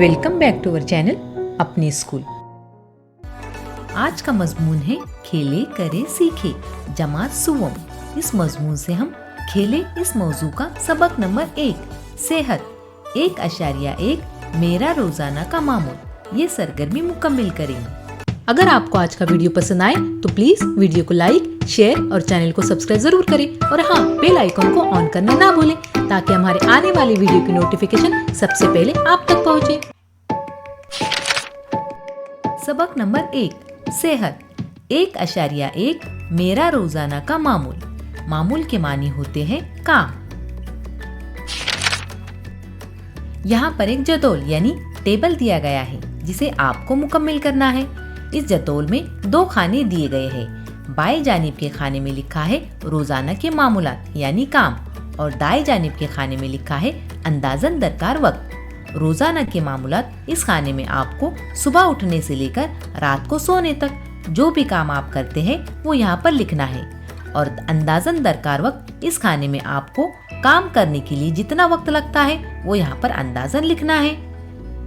Welcome back to our channel अपनी school. आज का मजमून है खेले करे सीखे जमात सुवम। इस मजमून से हम खेले इस मौजू का सबक नंबर 1 सेहत 1.1 मेरा रोजाना का मामूल ये सरगर्मी मुकम्मिल करेंगे। अगर आपको आज का वीडियो पसंद आए तो प्लीज वीडियो को लाइक, शेयर और चैनल को सब्सक्राइब जरूर करें और हाँ, बेल आइकन को ऑन करना ना भूलें ताकि हमारे आने वाली वीडियो की नोटिफिकेशन सबसे पहले आप तक पहुंचे। सबक नंबर 1 सेहत 1.1 मेरा रोजाना का मामूल। मामूल के मानी होते हैं काम। यहाँ पर एक जदौल यानी टेबल दिया गया है जिसे आपको मुकम्मिल करना है। इस जदौल में 2 खाने दिए गए हैं। बाएं जानिब के खाने में लिखा है रोजाना के मामूलात यानी काम और दाएं जानिब के खाने में लिखा है अंदाजन दरकार वक्त। रोजाना के मामूलात इस खाने में आपको सुबह उठने से लेकर रात को सोने तक जो भी काम आप करते हैं वो यहाँ पर लिखना है और अंदाजन दरकार वक्त इस खाने में आपको काम करने के लिए जितना वक्त लगता है वो यहाँ पर अंदाजन लिखना है।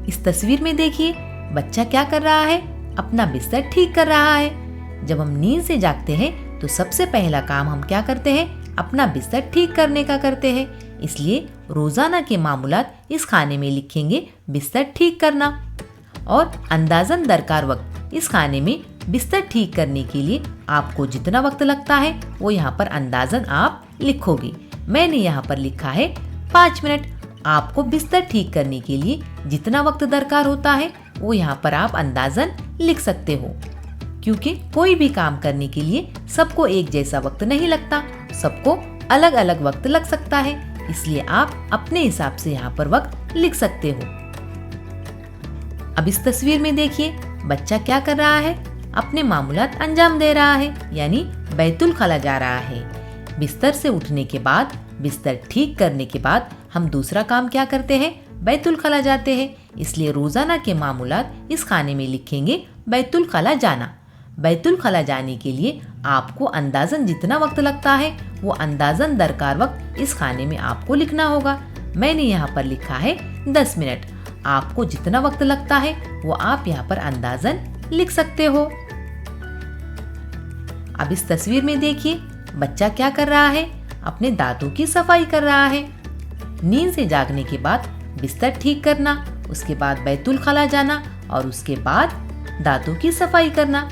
इस तस्वीर में देखिए बच्चा क्या कर रहा है, अपना बिस्तर ठीक कर रहा है। जब हम नींद से जागते हैं तो सबसे पहला काम हम क्या करते हैं, अपना बिस्तर ठीक करने का करते हैं। इसलिए रोजाना के मामूलात इस खाने में लिखेंगे बिस्तर ठीक करना और अंदाजन दरकार वक्त इस खाने में बिस्तर ठीक करने के लिए आपको जितना वक्त लगता है वो यहाँ पर अंदाजन आप लिखोगे। मैंने यहाँ पर लिखा है 5 मिनट। आपको बिस्तर ठीक करने के लिए जितना वक्त दरकार होता है वो यहाँ पर आप अंदाजन लिख सकते हो, क्योंकि कोई भी काम करने के लिए सबको एक जैसा वक्त नहीं लगता, सबको अलग अलग वक्त लग सकता है। इसलिए आप अपने हिसाब से यहाँ पर वक्त लिख सकते हो। अब इस तस्वीर में देखिए बच्चा क्या कर रहा है, अपने मामूलात अंजाम दे रहा है यानी बैतुल खला जा रहा है। बिस्तर से उठने के बाद, बिस्तर ठीक करने के बाद हम दूसरा काम क्या करते हैं, बैतुल खला जाते हैं। इसलिए रोजाना के मामूलात इस खाने में लिखेंगे बैतुल खला जाना। बैतुल खला जाने के लिए आपको अंदाजन जितना वक्त लगता है वो अंदाजन दरकार वक्त इस खाने में आपको लिखना होगा। मैंने यहाँ पर लिखा है 10 मिनट। आपको जितना वक्त लगता है वो आप यहाँ पर अंदाजन लिख सकते हो। अब इस तस्वीर में देखिए बच्चा क्या कर रहा है, अपने दांतों की सफाई कर रहा है। नींद से जागने के बाद बिस्तर ठीक करना, उसके बाद बैतुल खला जाना और उसके बाद दांतों की सफाई करना।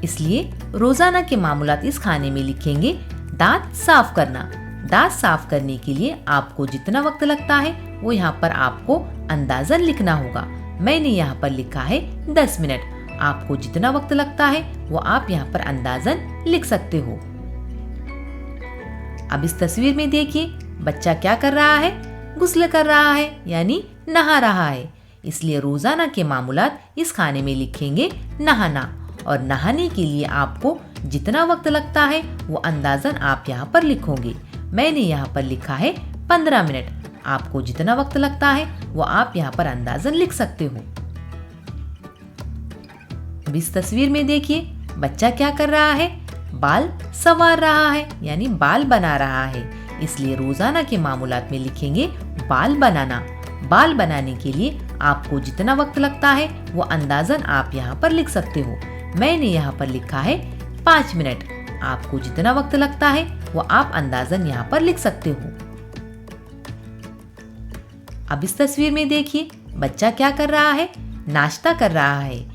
इसलिए रोजाना के मामूलात इस खाने में लिखेंगे दांत साफ करना। दांत साफ करने के लिए आपको जितना वक्त लगता है वो यहाँ पर आपको अंदाजन लिखना होगा। मैंने यहाँ पर लिखा है 10 मिनट। आपको जितना वक्त लगता है वो आप यहाँ पर अंदाजन लिख सकते हो। अब इस तस्वीर में देखिए बच्चा क्या कर रहा है, गुस्ल कर रहा है यानी नहा रहा है। इसलिए रोजाना के मामूलात इस खाने में लिखेंगे नहाना और नहाने के लिए आपको जितना वक्त लगता है वो अंदाजन आप यहाँ पर लिखोगे। मैंने यहाँ पर लिखा है 15 मिनट। आपको जितना वक्त लगता है वो आप यहाँ पर अंदाजन लिख सकते हो। अब इस तस्वीर में देखिए बच्चा क्या कर रहा है, बाल संवार रहा है यानी बाल बना रहा है। इसलिए रोजाना के मामूलात में लिखेंगे बाल बनाना। बाल बनाने के लिए आपको जितना वक्त लगता है वो अंदाजन आप यहाँ पर लिख सकते हो। मैंने यहाँ पर लिखा है 5 मिनट। आपको जितना वक्त लगता है वो आप अंदाजन यहाँ पर लिख सकते हो। अब इस तस्वीर में देखिए बच्चा क्या कर रहा है, नाश्ता कर रहा है।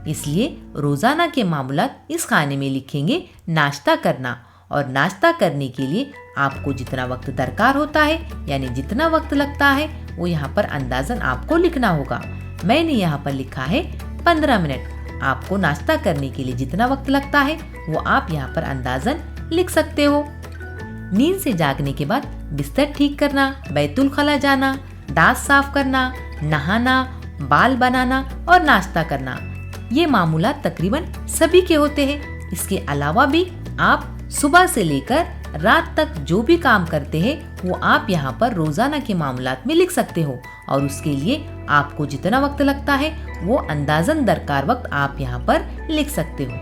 इसलिए रोजाना के मामूलात इस खाने में लिखेंगे नाश्ता करना और नाश्ता करने के लिए आपको जितना वक्त दरकार होता है यानी जितना वक्त लगता है वो यहाँ पर अंदाजन आपको लिखना होगा। मैंने यहाँ पर लिखा है 15 मिनट। आपको नाश्ता करने के लिए जितना वक्त लगता है वो आप यहाँ पर अंदाजन लिख सकते हो। नींद से जागने के बाद बिस्तर ठीक करना, बैतुल खला जाना, दांत साफ करना, नहाना, बाल बनाना और नाश्ता करना, ये मामूलात तकरीबन सभी के होते हैं। इसके अलावा भी आप सुबह से लेकर रात तक जो भी काम करते हैं वो आप यहाँ पर रोजाना के मामूलात में लिख सकते हो और उसके लिए आपको जितना वक्त लगता है वो अंदाजन दरकार वक्त आप यहाँ पर लिख सकते हो।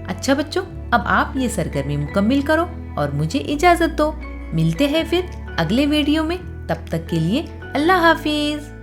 अच्छा बच्चों, अब आप ये सरगर्मी मुकम्मिल करो और मुझे इजाजत दो। मिलते हैं फिर अगले वीडियो में। तब तक के लिए अल्लाह हाफिज।